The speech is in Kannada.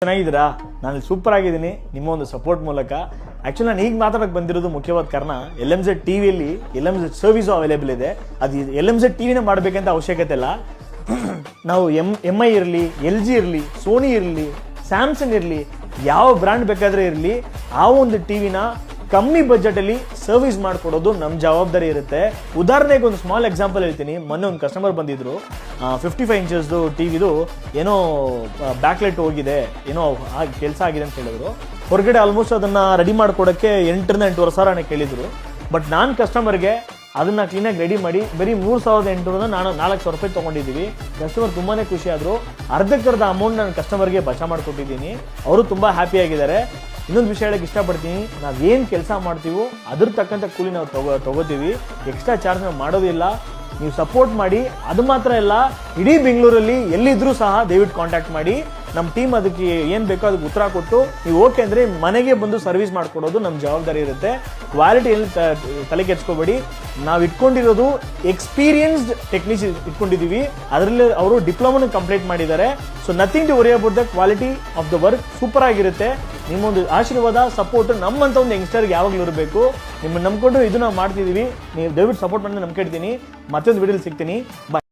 ಚೆನ್ನಾಗಿದ್ದೀರಾ? ನಾನು ಸೂಪರ್ ಆಗಿದ್ದೀನಿ ನಿಮ್ಮ ಒಂದು ಸಪೋರ್ಟ್ ಮೂಲಕ. ಆಕ್ಚುಲಿ ನಾನು ಈಗ ಮಾತಾಡಕ್ಕೆ ಬಂದಿರೋದು ಮುಖ್ಯವಾದ ಕಾರಣ, LMZ ಟಿವಿಯಲ್ಲಿ LMZ ಸರ್ವಿಸು ಅವೈಲೇಬಲ್ ಇದೆ. ಅದು LMZ ಟಿವಿನೇ ಮಾಡಬೇಕಂತ ಅವಶ್ಯಕತೆ ಇಲ್ಲ. ನಾವು MI ಇರಲಿ, LG ಇರಲಿ, ಸೋನಿ ಇರಲಿ, ಸ್ಯಾಮ್ಸಂಗ್ ಇರಲಿ, ಯಾವ ಬ್ರ್ಯಾಂಡ್ ಬೇಕಾದರೆ ಇರಲಿ, ಆ ಒಂದು ಟಿವಿನ ಕಮ್ಮಿ ಬಜೆಟಲ್ಲಿ ಸರ್ವಿಸ್ ಮಾಡಿಕೊಡೋದು ನಮ್ಮ ಜವಾಬ್ದಾರಿ ಇರುತ್ತೆ. ಉದಾಹರಣೆಗೆ ಒಂದು ಸ್ಮಾಲ್ ಎಕ್ಸಾಂಪಲ್ ಹೇಳ್ತೀನಿ. ಮೊನ್ನೆ ಒಂದು ಕಸ್ಟಮರ್ ಬಂದಿದ್ರು, 55 ಇಂಚಸ್ದು ಟಿವಿದು ಏನೋ ಬ್ಯಾಕ್ಲೈಟ್ ಹೋಗಿದೆ, ಏನೋ ಕೆಲಸ ಆಗಿದೆ ಅಂತ ಹೇಳಿದ್ರು. ಹೊರಗಡೆ ಆಲ್ಮೋಸ್ಟ್ ಅದನ್ನು ರೆಡಿ ಮಾಡ್ಕೊಡೋಕ್ಕೆ 8,000 to 8,500 ಕೇಳಿದರು. ಬಟ್ ನಾನು ಕಸ್ಟಮರ್ಗೆ ಅದನ್ನು ಕ್ಲೀನಾಗಿ ರೆಡಿ ಮಾಡಿ ಬರೀ 3,800 ನಾನು 4,000 ರೂಪಾಯಿ ತೊಗೊಂಡಿದ್ದೀವಿ. ಕಸ್ಟಮರ್ ತುಂಬಾ ಖುಷಿ ಆದರು. ಅರ್ಧಕ್ಕರ್ಧ ಅಮೌಂಟ್ ನಾನು ಕಸ್ಟಮರ್ಗೆ ಬಚಾ ಮಾಡಿಕೊಟ್ಟಿದ್ದೀನಿ. ಅವರು ತುಂಬ ಹ್ಯಾಪಿಯಾಗಿದ್ದಾರೆ. ಇನ್ನೊಂದು ವಿಷಯ ಹೇಳಕ್ಕೆ ಇಷ್ಟಪಡ್ತೀನಿ, ನಾವೇನು ಕೆಲಸ ಮಾಡ್ತೀವೋ ಅದ್ರ ತಕ್ಕಂಥ ಕೂಲಿ ನಾವು ತಗೋತೀವಿ. ಎಕ್ಸ್ಟ್ರಾ ಚಾರ್ಜ್ ನಾವು ಮಾಡೋದಿಲ್ಲ. ನೀವು ಸಪೋರ್ಟ್ ಮಾಡಿ. ಅದು ಮಾತ್ರ ಇಲ್ಲ, ಇಡೀ ಬೆಂಗಳೂರಲ್ಲಿ ಎಲ್ಲಿದ್ದರೂ ಸಹ ದಯವಿಟ್ಟು ಕಾಂಟ್ಯಾಕ್ಟ್ ಮಾಡಿ. ನಮ್ಮ ಟೀಮ್ ಅದಕ್ಕೆ ಏನು ಬೇಕೋ ಅದಕ್ಕೆ ಉತ್ತರ ಕೊಟ್ಟು ನೀವು ಓಕೆ ಅಂದರೆ ಮನೆಗೆ ಬಂದು ಸರ್ವಿಸ್ ಮಾಡಿಕೊಡೋದು ನಮ್ಮ ಜವಾಬ್ದಾರಿ ಇರುತ್ತೆ. ಕ್ವಾಲಿಟಿ ಎಲ್ಲಿ ತಲೆ ಕೆಡ್ಸ್ಕೋಬೇಡಿ. ನಾವು ಇಟ್ಕೊಂಡಿರೋದು ಎಕ್ಸ್ಪೀರಿಯನ್ಸ್ಡ್ ಟೆಕ್ನಿಷಿಯನ್ ಇಟ್ಕೊಂಡಿದ್ದೀವಿ. ಅದರಲ್ಲಿ ಅವರು ಡಿಪ್ಲೊಮಾನು ಕಂಪ್ಲೀಟ್ ಮಾಡಿದ್ದಾರೆ. So nothing to worry about the quality of the work. Super ಆಗಿರುತ್ತೆ. ನಿಮ್ಮೊಂದು ಆಶೀರ್ವಾದ, ಸಪೋರ್ಟ್ ನಮ್ಮಂತ ಒಂದು ಯಂಗ್ಸ್ಟರ್ಗೆ ಯಾವಾಗಲೂ ಇರಬೇಕು. ನಿಮ್ಮನ್ನು ನಂಬ್ಕೊಂಡು ಇದು ನಾವು ಮಾಡ್ತಿದ್ದೀವಿ. ನೀವು ದಯವಿಟ್ಟು ಸಪೋರ್ಟ್ ಮಾಡಿ ನಂಬ್ಕೊಳ್ತೀನಿ. ಮತ್ತೊಂದು ವಿಡಿಯೋಲಿ ಸಿಗ್ತೀನಿ. ಬಾಯ್.